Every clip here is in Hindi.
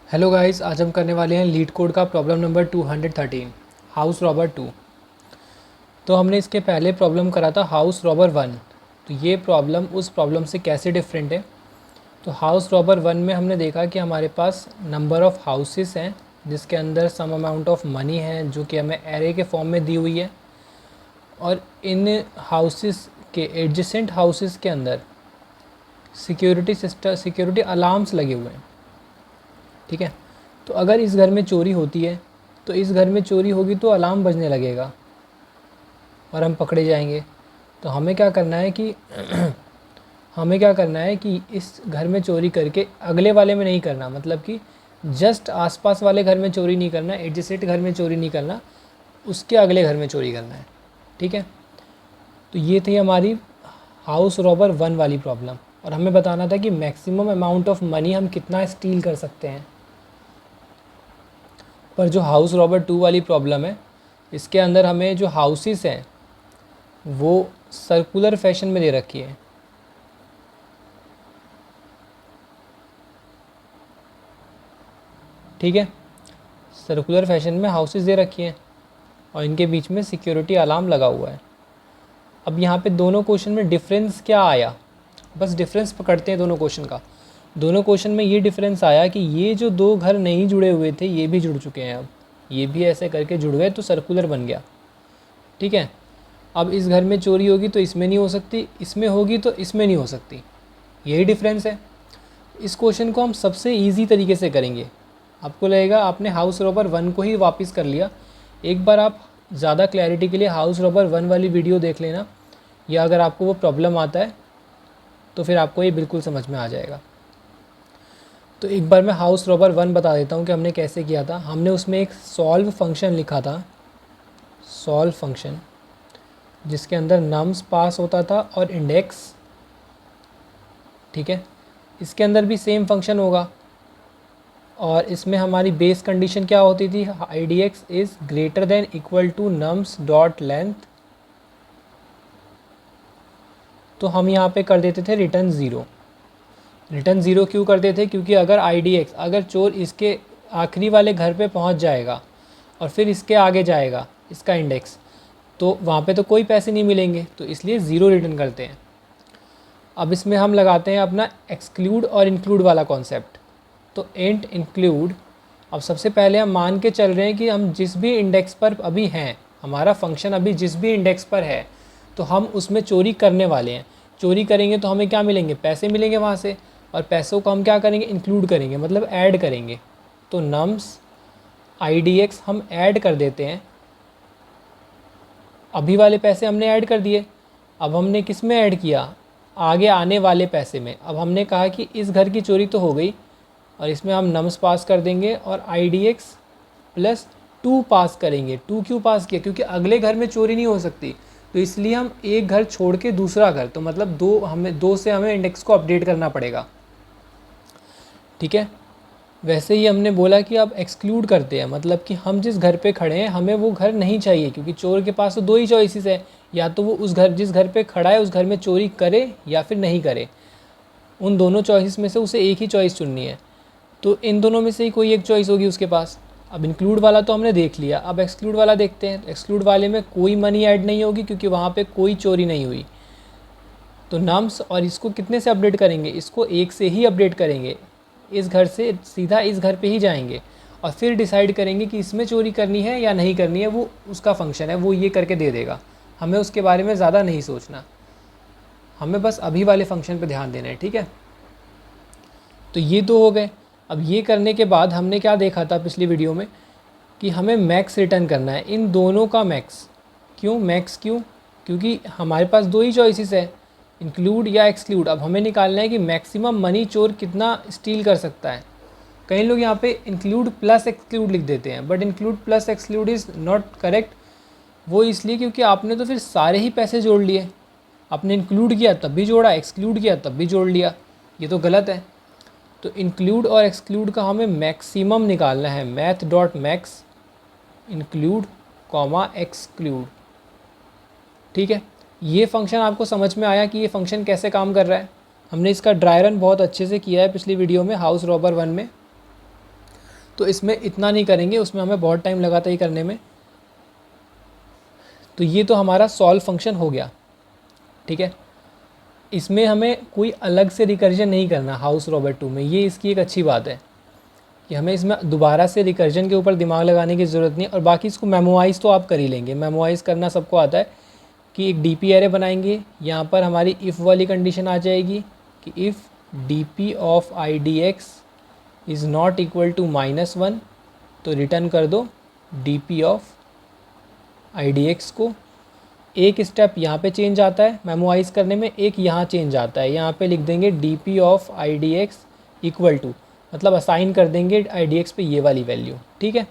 हेलो गाइस, आज हम करने वाले हैं लीड कोड का प्रॉब्लम नंबर 213 हाउस रॉबर 2। तो हमने इसके पहले प्रॉब्लम करा था हाउस रॉबर 1। तो ये प्रॉब्लम उस प्रॉब्लम से कैसे डिफरेंट है। तो हाउस रॉबर 1 में हमने देखा कि हमारे पास नंबर ऑफ़ हाउसेस हैं जिसके अंदर सम अमाउंट ऑफ मनी है जो कि हमें एरे के फॉर्म में दी हुई है, और इन हाउसेस के एडजेसेंट हाउसेस के अंदर सिक्योरिटी अलार्म्स लगे हुए हैं। ठीक है, तो अगर इस घर में चोरी होती है तो इस घर में चोरी होगी तो अलार्म बजने लगेगा और हम पकड़े जाएंगे। तो हमें क्या करना है कि इस घर में चोरी करके अगले वाले में नहीं करना, मतलब कि जस्ट आसपास वाले घर में चोरी नहीं करना, एडजेसेंट घर में चोरी नहीं करना, उसके अगले घर में चोरी करना है। ठीक है, तो ये थी हमारी हाउस रॉबर 1 वाली प्रॉब्लम, और हमें बताना था कि मैक्सिमम अमाउंट ऑफ मनी हम कितना स्टील कर सकते हैं। पर जो हाउस रॉबर 2 वाली प्रॉब्लम है, इसके अंदर हमें जो हाउसेस हैं वो सर्कुलर फैशन में दे रखी है। ठीक है, सर्कुलर फैशन में हाउसेस दे रखी हैं और इनके बीच में सिक्योरिटी अलार्म लगा हुआ है। अब यहाँ पे दोनों क्वेश्चन में डिफरेंस क्या आया, बस डिफरेंस पकड़ते हैं दोनों क्वेश्चन का। दोनों क्वेश्चन में ये डिफरेंस आया कि ये जो दो घर नहीं जुड़े हुए थे ये भी जुड़ चुके हैं, अब ये भी ऐसे करके जुड़ गए तो सर्कुलर बन गया। ठीक है, अब इस घर में चोरी होगी तो इसमें नहीं हो सकती, इसमें होगी तो इसमें नहीं हो सकती, यही डिफरेंस है। इस क्वेश्चन को हम सबसे इजी तरीके से करेंगे। आपको लगेगा आपने हाउस रॉबर 1 को ही वापस कर लिया। एक बार आप ज़्यादा क्लैरिटी के लिए हाउस रॉबर 1 वाली वीडियो देख लेना, या अगर आपको वो प्रॉब्लम आता है तो फिर आपको ये बिल्कुल समझ में आ जाएगा। तो एक बार मैं हाउस रॉबर 1 बता देता हूँ कि हमने कैसे किया था। हमने उसमें एक सॉल्व फंक्शन लिखा था, सॉल्व फंक्शन, जिसके अंदर नम्स पास होता था और इंडेक्स। ठीक है, इसके अंदर भी सेम फंक्शन होगा, और इसमें हमारी बेस कंडीशन क्या होती थी, IDX is greater than equal to nums dot length. तो हम यहाँ पे कर देते थे रिटर्न ज़ीरो। रिटर्न ज़ीरो क्यों करते थे, क्योंकि अगर IDX, अगर चोर इसके आखिरी वाले घर पे पहुँच जाएगा और फिर इसके आगे जाएगा इसका इंडेक्स, तो वहाँ पे तो कोई पैसे नहीं मिलेंगे, तो इसलिए ज़ीरो रिटर्न करते हैं। अब इसमें हम लगाते हैं अपना एक्सक्लूड और इंक्लूड वाला कॉन्सेप्ट। तो एंट इंक्लूड, अब सबसे पहले हम मान के चल रहे हैं कि हम जिस भी इंडेक्स पर अभी हैं, हमारा फंक्शन अभी जिस भी इंडेक्स पर है, तो हम उसमें चोरी करने वाले हैं। चोरी करेंगे तो हमें क्या मिलेंगे, पैसे मिलेंगे वहाँ से, और पैसों को हम क्या करेंगे, इंक्लूड करेंगे, मतलब ऐड करेंगे। तो नम्स IDX हम ऐड कर देते हैं, अभी वाले पैसे हमने ऐड कर दिए। अब हमने किस में ऐड किया, आगे आने वाले पैसे में। अब हमने कहा कि इस घर की चोरी तो हो गई, और इसमें हम नम्स पास कर देंगे और IDX प्लस 2 पास करेंगे। 2 क्यों पास किया, क्योंकि अगले घर में चोरी नहीं हो सकती, तो इसलिए हम एक घर छोड़ के दूसरा घर, तो मतलब दो से हमें इंडेक्स को अपडेट करना पड़ेगा। ठीक है, वैसे ही हमने बोला कि अब एक्सक्लूड करते हैं, मतलब कि हम जिस घर पे खड़े हैं हमें वो घर नहीं चाहिए, क्योंकि चोर के पास तो दो ही चॉइसेस है, या तो वो उस घर जिस घर पे खड़ा है उस घर में चोरी करे या फिर नहीं करे। उन दोनों चॉइस में से उसे एक ही चॉइस चुननी है, तो इन दोनों में से ही कोई एक चॉइस होगी उसके पास। अब इंक्लूड वाला तो हमने देख लिया, अब एक्सक्लूड वाला देखते हैं। एक्सक्लूड वाले में कोई मनी ऐड नहीं होगी क्योंकि वहाँ पे कोई चोरी नहीं हुई। तो नम्स, और इसको कितने से अपडेट करेंगे, इसको 1 से ही अपडेट करेंगे, इस घर से सीधा इस घर पे ही जाएंगे, और फिर डिसाइड करेंगे कि इसमें चोरी करनी है या नहीं करनी है, वो उसका फंक्शन है, वो ये करके दे देगा। हमें उसके बारे में ज़्यादा नहीं सोचना, हमें बस अभी वाले फंक्शन पे ध्यान देना है। ठीक है, तो ये तो हो गए। अब ये करने के बाद हमने क्या देखा था पिछली वीडियो में, कि हमें मैक्स रिटर्न करना है, इन दोनों का मैक्स। क्यों मैक्स, क्यों, क्योंकि हमारे पास दो ही चॉइसेस है, इंक्लूड या एक्सक्लूड। अब हमें निकालना है कि मैक्सिमम मनी चोर कितना स्टील कर सकता है। कई लोग यहाँ पे इंक्लूड प्लस एक्सक्लूड लिख देते हैं, but include plus exclude is not correct. वो इसलिए क्योंकि आपने तो फिर सारे ही पैसे जोड़ लिए, आपने इंक्लूड किया तब भी जोड़ा, एक्सक्लूड किया तब भी जोड़ लिया, ये तो गलत है। तो इंक्लूड और एक्सक्लूड का हमें मैक्सिमम निकालना है, math dot max include comma exclude. ठीक है, ये फंक्शन आपको समझ में आया कि ये फंक्शन कैसे काम कर रहा है। हमने इसका ड्राई रन बहुत अच्छे से किया है पिछली वीडियो में, हाउस रॉबर 1 में। तो इसमें इतना नहीं करेंगे, उसमें हमें बहुत टाइम लगाता ही करने में। तो ये तो हमारा सॉल्व फंक्शन हो गया, ठीक है। इसमें हमें कोई अलग से रिकर्जन नहीं करना हाउस रॉबर्ट 2 में, ये इसकी एक अच्छी बात है कि हमें इसमें दोबारा से रिकर्जन के ऊपर दिमाग लगाने की ज़रूरत नहीं। और बाकी इसको मेमोराइज़ तो आप कर ही लेंगे, मेमोराइज़ करना सबको आता है कि एक डीपी एरे बनाएंगे, यहाँ पर हमारी इफ़ वाली कंडीशन आ जाएगी कि if DP of I D X is not equal to -1, तो रिटर्न कर दो DP of I D X को। एक स्टेप यहाँ पे चेंज आता है मेमोराइज़ करने में, एक यहाँ चेंज आता है, यहाँ पे लिख देंगे DP of I D X equal to, मतलब असाइन कर देंगे आई डी एक्स पे ये वाली वैल्यू, ठीक है।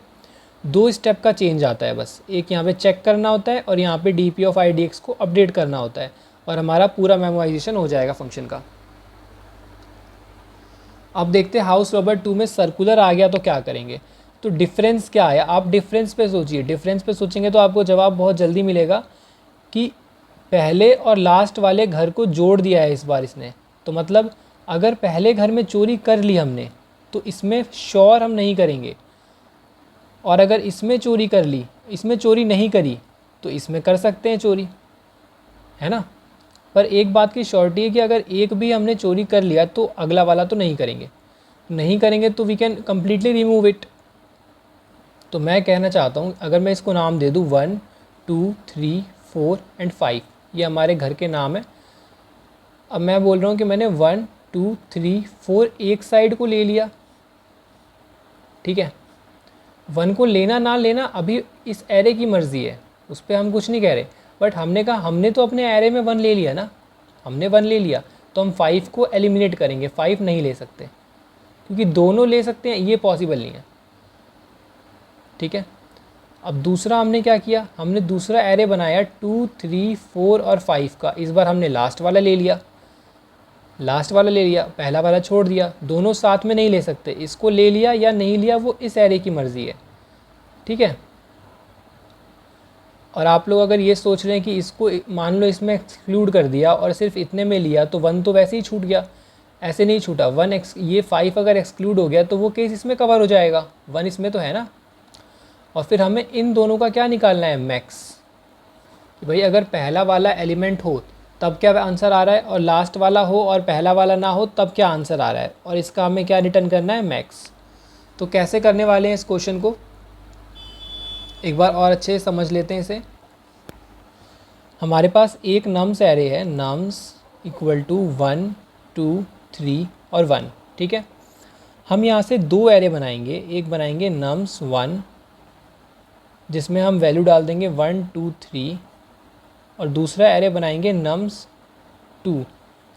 2 स्टेप का चेंज आता है बस, एक यहाँ पे चेक करना होता है और यहाँ पे DP of I D X को अपडेट करना होता है, और हमारा पूरा मेमोराइजेशन हो जाएगा फंक्शन का। अब देखते हैं हाउस रॉबर्ट 2 में सर्कुलर आ गया तो क्या करेंगे। तो डिफरेंस क्या है, आप डिफरेंस पे सोचिए, डिफरेंस पे सोचेंगे तो आपको जवाब बहुत जल्दी मिलेगा कि पहले और लास्ट वाले घर को जोड़ दिया है इस बार इसने। तो मतलब अगर पहले घर में चोरी कर ली हमने तो इसमें श्योर हम नहीं करेंगे, और अगर इसमें चोरी कर ली, इसमें चोरी नहीं करी, तो इसमें कर सकते हैं चोरी, है ना। पर एक बात की श्योरिटी है कि अगर एक भी हमने चोरी कर लिया तो अगला वाला तो नहीं करेंगे, नहीं करेंगे तो we can completely remove it. तो मैं कहना चाहता हूँ अगर मैं इसको नाम दे दूँ 1 2 3 4 एंड 5, ये हमारे घर के नाम है। अब मैं बोल रहा हूँ कि मैंने 1 2 3 4 एक साइड को ले लिया, ठीक है। 1 को लेना ना लेना अभी इस एरे की मर्ज़ी है, उस पर हम कुछ नहीं कह रहे, बट हमने कहा हमने तो अपने एरे में 1 ले लिया ना, हमने 1 ले लिया तो हम 5 को एलिमिनेट करेंगे, 5 नहीं ले सकते क्योंकि दोनों ले सकते हैं ये पॉसिबल नहीं है, ठीक है। अब दूसरा हमने क्या किया, हमने दूसरा एरे बनाया 2 3 4 और 5 का, इस बार हमने लास्ट वाला ले लिया, लास्ट वाला ले लिया, पहला वाला छोड़ दिया, दोनों साथ में नहीं ले सकते, इसको ले लिया या नहीं लिया वो इस एरे की मर्ज़ी है, ठीक है। और आप लोग अगर ये सोच रहे हैं कि इसको मान लो इसमें एक्सक्लूड कर दिया और सिर्फ इतने में लिया तो 1 तो वैसे ही छूट गया, ऐसे नहीं छूटा। 1 ये 5 अगर एक्सक्लूड हो गया तो वो केस इसमें कवर हो जाएगा, 1 इसमें तो है ना। और फिर हमें इन दोनों का क्या निकालना है, मैक्स, कि भाई अगर पहला वाला एलिमेंट हो तब क्या आंसर आ रहा है, और लास्ट वाला हो और पहला वाला ना हो तब क्या आंसर आ रहा है, और इसका हमें क्या रिटर्न करना है, मैक्स। तो कैसे करने वाले हैं इस क्वेश्चन को, एक बार और अच्छे से समझ लेते हैं इसे। हमारे पास एक नम्स एरे है, नम्स इक्वल टू 1 2 3 और 1, ठीक है। हम यहाँ से 2 एरे बनाएंगे, एक बनाएंगे नम्स 1 जिसमें हम वैल्यू डाल देंगे 1 2 3, और दूसरा एरे बनाएंगे नम्स 2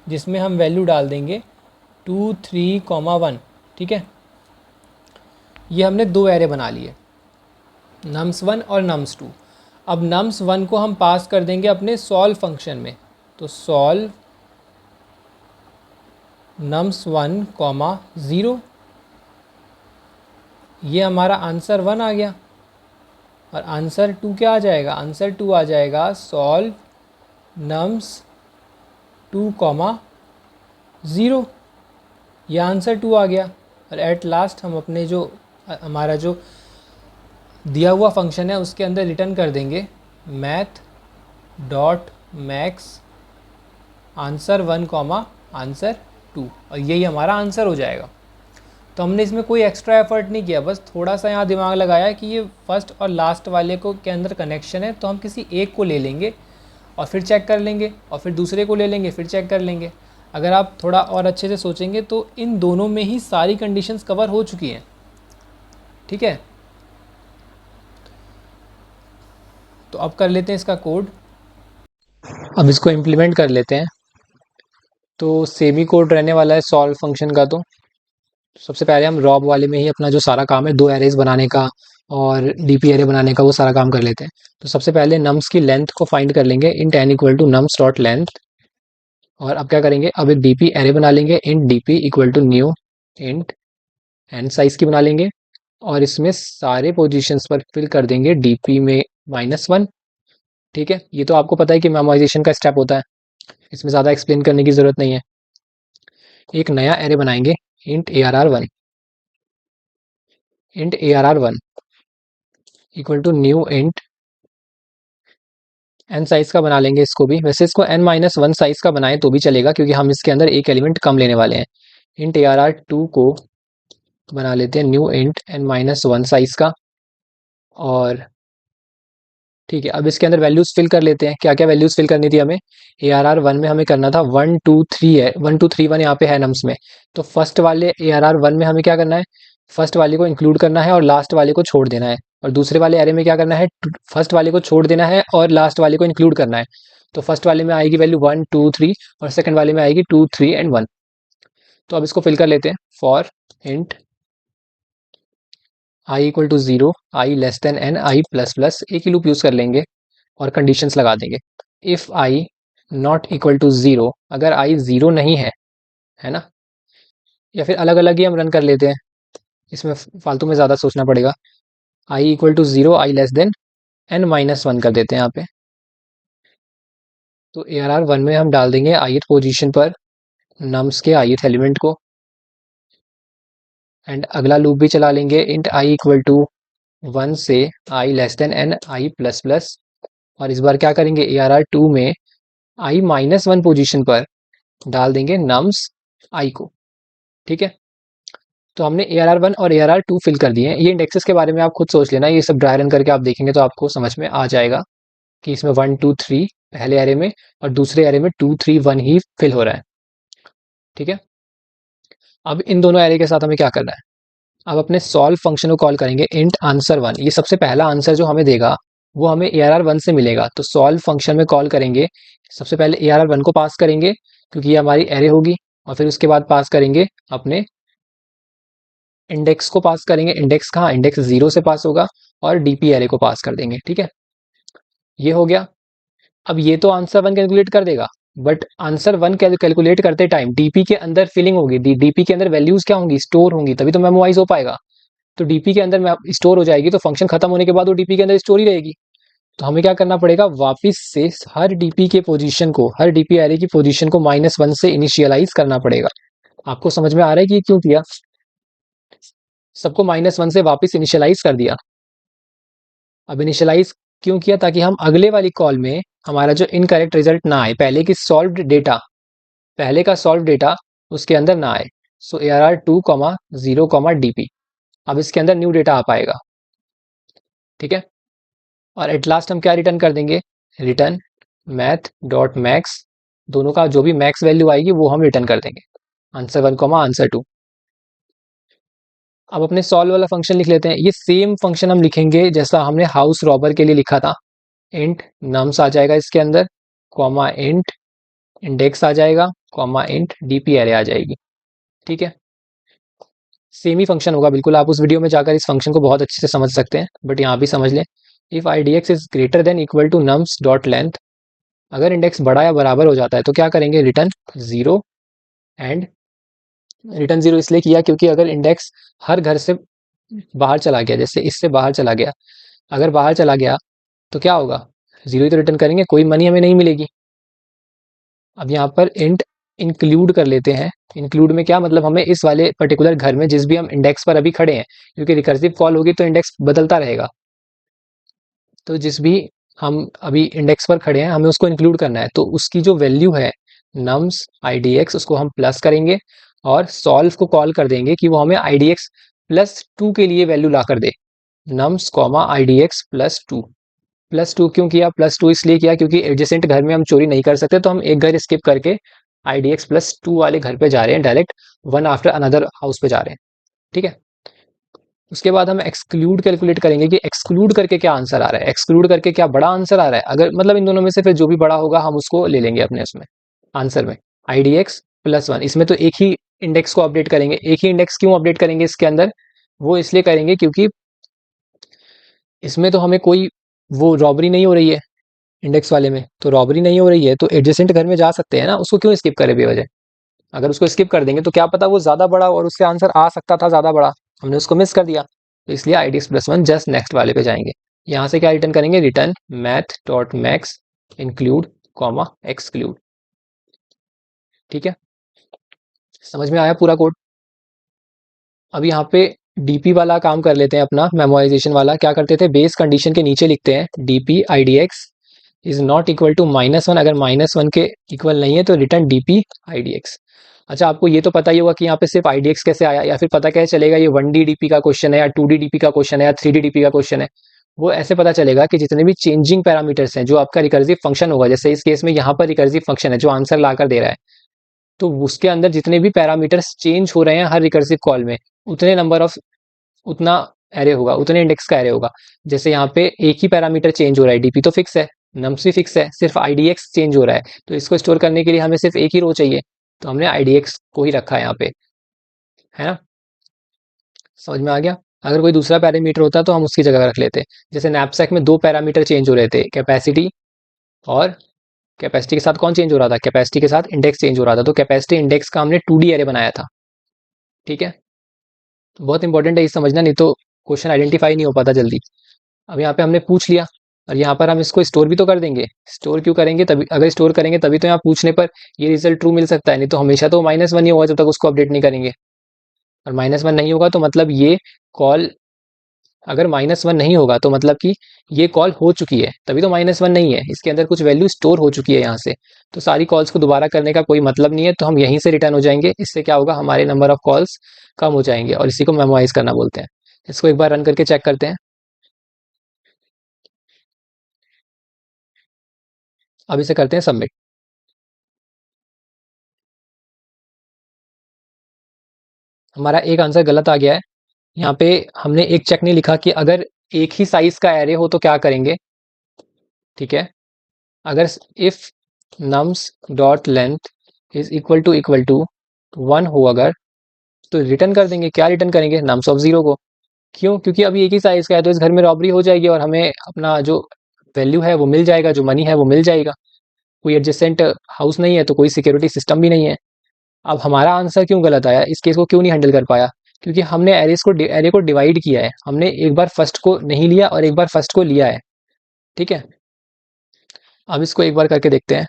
जिसमें हम वैल्यू डाल देंगे 2 3, 1, ठीक है। ये हमने 2 एरे बना लिए, नम्स 1 और नम्स 2। अब नम्स 1 को हम पास कर देंगे अपने सॉल्व फंक्शन में, तो सॉल्व नम्स 1, 0, ये हमारा आंसर 1 आ गया। और आंसर 2 क्या आ जाएगा, आंसर 2 आ जाएगा सॉल्व नम्स 2, 0, यह आंसर 2 आ गया। और एट लास्ट हम अपने जो हमारा जो दिया हुआ फंक्शन है उसके अंदर रिटर्न कर देंगे math dot max answer 1, answer 2, और यही हमारा आंसर हो जाएगा। तो हमने इसमें कोई एक्स्ट्रा एफर्ट नहीं किया, बस थोड़ा सा यहाँ दिमाग लगाया कि ये फर्स्ट और लास्ट वाले को के अंदर कनेक्शन है, तो हम किसी एक को ले लेंगे और फिर चेक कर लेंगे, और फिर दूसरे को ले लेंगे फिर चेक कर लेंगे। अगर आप थोड़ा और अच्छे से सोचेंगे तो इन दोनों में ही सारी कंडीशंस कवर हो चुकी हैं, ठीक है। तो अब कर लेते हैं इसका कोड, अब इसको इम्प्लीमेंट कर लेते हैं। तो सेमी कोड रहने वाला है सॉल्व फंक्शन का। तो सबसे पहले हम रॉब वाले में ही अपना जो सारा काम है 2 एरेज बनाने का और डीपी एरे बनाने का वो सारा काम कर लेते हैं। तो सबसे पहले नम्स की लेंथ को फाइंड कर लेंगे, int n equal to nums dot length. और अब क्या करेंगे, अब एक डीपी एरे बना लेंगे, int DP equal to new int n size की बना लेंगे, और इसमें सारे पोजीशंस पर फिल कर देंगे डीपी में -1, ठीक है। ये तो आपको पता है कि मेमोराइजेशन का स्टेप होता है, इसमें ज़्यादा एक्सप्लेन करने की ज़रूरत नहीं है। एक नया एरे बनाएंगे int ARR1, int ARR1 equal to new int n size का बना लेंगे इसको भी। वैसे इसको n-1 साइज का बनाएं तो भी चलेगा, क्योंकि हम इसके अंदर एक एलिमेंट कम लेने वाले हैं। इंट ARR2 को बना लेते हैं न्यू इंट n-1 साइज का। और ठीक है, अब इसके अंदर वैल्यूज फिल कर लेते हैं। क्या क्या वैल्यूज फिल करनी थी हमें? ARR1 में हमें करना था 1 2 3 है, 1 2 3 1 यहाँ पे है नम्स में। तो फर्स्ट वाले ARR1 में हमें क्या करना है? फर्स्ट वाले को इंक्लूड करना है और लास्ट वाले को छोड़ देना है। और दूसरे वाले एरे में क्या करना है? फर्स्ट वाले को छोड़ देना है और लास्ट वाले को इंक्लूड करना है। तो फर्स्ट वाले में आएगी वैल्यू 1 2 3 और सेकंड वाले में आएगी 2 3 एंड 1। तो अब इसको फिल कर लेते हैं। For int i equal to 0, i less than n, i plus plus, एक ही लूप यूज कर लेंगे और कंडीशंस लगा देंगे। If i not equal to 0, अगर i 0 नहीं है ना, या फिर अलग अलग ही हम रन कर लेते हैं, इसमें फालतू में ज़्यादा सोचना पड़ेगा। i equal to 0, i less than n-1 कर देते हैं यहाँ पे। तो ARR1 में हम डाल देंगे ith पोजीशन पर नम्स के ith एलिमेंट को। एंड अगला लूप भी चला लेंगे। इंट i इक्वल टू 1 से i less than n, i plus plus. और इस बार क्या करेंगे? ARR2 में i-1 पोजीशन पर डाल देंगे नम्स i को। ठीक है, तो हमने ARR1 और ARR2 फिल कर दिए हैं। ये इंडेक्सेस के बारे में आप खुद सोच लेना, ये सब ड्राई रन करके आप देखेंगे तो आपको समझ में आ जाएगा कि इसमें 1 2 3 पहले एरे में और दूसरे एरे में 2 3 1 ही फिल हो रहा है। ठीक है, अब इन दोनों एरे के साथ हमें क्या करना है? अब अपने सॉल्व फंक्शन को कॉल करेंगे इंट आंसर 1। ये सबसे पहला आंसर जो हमें देगा वो हमें ARR1 से मिलेगा। तो सॉल्व फंक्शन में कॉल करेंगे, सबसे पहले ARR1 को पास करेंगे क्योंकि ये हमारी एरे होगी, और फिर उसके बाद पास करेंगे अपने इंडेक्स को पास करेंगे। इंडेक्स कहाँ? इंडेक्स 0 से पास होगा, और DP एरे को पास कर देंगे। ठीक है, ये हो गया। अब ये तो आंसर 1 कैलकुलेट कर देगा, बट आंसर 1 कैलकुलेट करते टाइम डीपी के अंदर फिलिंग होगी। डीपी के अंदर वैल्यूज क्या होंगी? स्टोर होंगी, तभी तो मेमोराइज हो पाएगा। तो डीपी के अंदर स्टोर हो जाएगी, तो फंक्शन खत्म होने के बाद वो डीपी के अंदर स्टोर ही रहेगी। तो हमें क्या करना पड़ेगा? वापिस से हर डीपी के पोजीशन को, हर डीपी एरे की पोजीशन को -1 से इनिशियलाइज करना पड़ेगा। आपको समझ में आ रहा है कि ये क्यों किया? सबको -1 से वापस इनिशियलाइज कर दिया। अब इनिशियलाइज क्यों किया? ताकि हम अगले वाली कॉल में हमारा जो इनकरेक्ट रिजल्ट ना आए, पहले का सॉल्व डेटा उसके अंदर ना आए। सो ARR2 0 DP, अब इसके अंदर न्यू डेटा आ पाएगा। ठीक है, और एट लास्ट हम क्या रिटर्न कर देंगे? रिटर्न मैथ डॉट मैक्स, दोनों का जो भी मैक्स वैल्यू आएगी वो हम रिटर्न कर देंगे, आंसर 1 आंसर 2। अब अपने सॉल्व वाला फंक्शन लिख लेते हैं। ये सेम फंक्शन हम लिखेंगे जैसा हमने हाउस रॉबर के लिए लिखा था। इंट नम्स आ जाएगा इसके अंदर, कॉमा इंट इंडेक्स आ जाएगा, कॉमा इंट डीपी एरे आ जाएगी। ठीक है, सेम ही फंक्शन होगा बिल्कुल। आप उस वीडियो में जाकर इस फंक्शन को बहुत अच्छे से समझ सकते हैं, बट यहाँ भी समझ लें। If IDX is greater than equal to nums dot length, अगर इंडेक्स बड़ा या बराबर हो जाता है तो क्या करेंगे? रिटर्न 0। एंड रिटर्न 0 इसलिए किया क्योंकि अगर इंडेक्स हर घर से बाहर चला गया, जैसे इससे बाहर चला गया, अगर बाहर चला गया तो क्या होगा? 0 ही तो रिटर्न करेंगे, कोई मनी हमें नहीं मिलेगी। अब यहाँ पर इंट इंक्लूड कर लेते हैं। इंक्लूड में क्या मतलब? हमें इस वाले पर्टिकुलर घर में जिस भी हम इंडेक्स पर अभी खड़े हैं, क्योंकि रिकर्सिव कॉल होगी तो इंडेक्स बदलता रहेगा, तो जिस भी हम अभी इंडेक्स पर खड़े हैं हमें उसको इंक्लूड करना है। तो उसकी जो वैल्यू है नम्स IDX, उसको हम प्लस करेंगे और सॉल्व को कॉल कर देंगे कि वो हमें IDX +2 के लिए वैल्यू ला कर दे। Nums comma IDX +2। +2 क्यों किया? +2 इसलिए किया क्योंकि एडजेसेंट घर में हम चोरी नहीं कर सकते, तो हम एक घर स्किप करके IDX +2 वाले घर पे जा रहे हैं, direct one after another house पे जा रहे हैं। ठीक है, उसके बाद हम एक्सक्लूड कैलकुलेट करेंगे कि एक्सक्लूड करके क्या आंसर आ रहा है। एक्सक्लूड करके क्या बड़ा आंसर आ रहा है? अगर मतलब इन दोनों में से फिर जो भी बड़ा होगा हम उसको ले लेंगे अपने उसमें आंसर में। IDX +1, इसमें तो एक ही इंडेक्स को अपडेट करेंगे। एक ही इंडेक्स क्यों अपडेट करेंगे इसके अंदर? वो इसलिए करेंगे क्योंकि इसमें तो हमें कोई वो रॉबरी नहीं हो रही है, इंडेक्स वाले में तो रॉबरी नहीं हो रही है, तो एडजेसेंट घर में जा सकते हैं ना, उसको क्यों स्किप करें बेवजह? अगर उसको स्किप कर देंगे तो क्या पता वो ज्यादा बड़ा और उससे आंसर आ सकता था ज्यादा बड़ा, हमने उसको मिस कर दिया। तो इसलिए IDX +1 जस्ट नेक्स्ट वाले पे जाएंगे। यहाँ से क्या रिटर्न करेंगे? Return math dot max include comma exclude. ठीक है, समझ में आया पूरा कोड? अब यहाँ पे डीपी वाला काम कर लेते हैं अपना, मेमोराइजेशन वाला। क्या करते थे, बेस कंडीशन के नीचे लिखते हैं DP I D X is not equal to -1। अगर -1 के इक्वल नहीं है तो return DP I D X. अच्छा, आपको ये तो पता ही होगा कि यहाँ पे सिर्फ आई डी एक्स कैसे आया, या फिर पता कैसे चलेगा ये 1D डीपी का क्वेश्चन है या 2D डीपी का क्वेश्चन है या 3D डीपी का क्वेश्चन है। वो ऐसे पता चलेगा कि जितने भी चेंजिंग पैरामीटर्स हैं, जो आपका रिकर्सिव फंक्शन होगा, जैसे इस केस में यहाँ पर रिकर्सिव फंक्शन है जो आंसर लाकर दे रहा है, तो उसके अंदर जितने भी पैरामीटर्स चेंज हो रहे हैं हर रिकर्सिव कॉल में, उतने नंबर ऑफ, उतना एरे होगा, उतने इंडेक्स का एरे होगा। जैसे यहाँ पे एक ही पैरामीटर चेंज हो रहा है, डीपी तो फिक्स है, नम्स भी फिक्स है, सिर्फ आईडीएक्स चेंज हो रहा है, तो इसको स्टोर करने के लिए हमें सिर्फ एक ही रो चाहिए, तो हमने आईडीएक्स को ही रखा है यहाँ पे, है ना। समझ में आ गया। अगर कोई दूसरा पैरामीटर होता तो हम उसकी जगह रख लेते। जैसे नैपसैक में दो पैरामीटर चेंज हो रहे थे, कैपेसिटी और कैपेसिटी के साथ कौन चेंज हो रहा था, कैपेसिटी के साथ इंडेक्स चेंज हो रहा था, तो कैपेसिटी इंडेक्स का हमने 2D एरे बनाया था। ठीक है, तो बहुत इंपॉर्टेंट है ये समझना, नहीं तो क्वेश्चन आइडेंटिफाई नहीं हो पाता जल्दी। अब यहाँ पे हमने पूछ लिया, और यहाँ पर हम इसको स्टोर भी तो कर देंगे। स्टोर क्यों करेंगे, तभी अगर स्टोर करेंगे तभी तो यहाँ पूछने पर ये रिजल्ट ट्रू मिल सकता है, नहीं तो हमेशा तो -1 ही होगा जब तक उसको अपडेट नहीं करेंगे। और -1 नहीं होगा तो मतलब ये कॉल, अगर -1 नहीं होगा तो मतलब कि ये कॉल हो चुकी है, तभी तो -1 नहीं है, इसके अंदर कुछ वैल्यू स्टोर हो चुकी है यहाँ से। तो सारी कॉल्स को दोबारा करने का कोई मतलब नहीं है, तो हम यहीं से रिटर्न हो जाएंगे। इससे क्या होगा, हमारे नंबर ऑफ कॉल्स कम हो जाएंगे, और इसी को मेमोराइज करना बोलते हैं। इसको एक बार रन करके चेक करते हैं। अब इसे करते हैं सबमिट। हमारा एक आंसर गलत आ गया है। यहाँ पे हमने एक चेक नहीं लिखा कि अगर एक ही साइज का एरे हो तो क्या करेंगे। ठीक है, अगर if nums dot length is equal to 1 हो अगर, तो रिटर्न कर देंगे। क्या रिटर्न करेंगे, नम्स ऑफ 0 को। क्यों, क्योंकि अभी एक ही साइज का है, तो इस घर में रॉबरी हो जाएगी और हमें अपना जो वैल्यू है वो मिल जाएगा, जो मनी है वो मिल जाएगा। कोई एडजेसेंट हाउस नहीं है तो कोई सिक्योरिटी सिस्टम भी नहीं है। अब हमारा आंसर क्यों गलत आया, इस केस को क्यों नहीं हैंडल कर पाया, क्योंकि हमने एरे को डिवाइड किया है। हमने एक बार फर्स्ट को नहीं लिया और एक बार फर्स्ट को लिया है। ठीक है, अब इसको एक बार करके देखते हैं।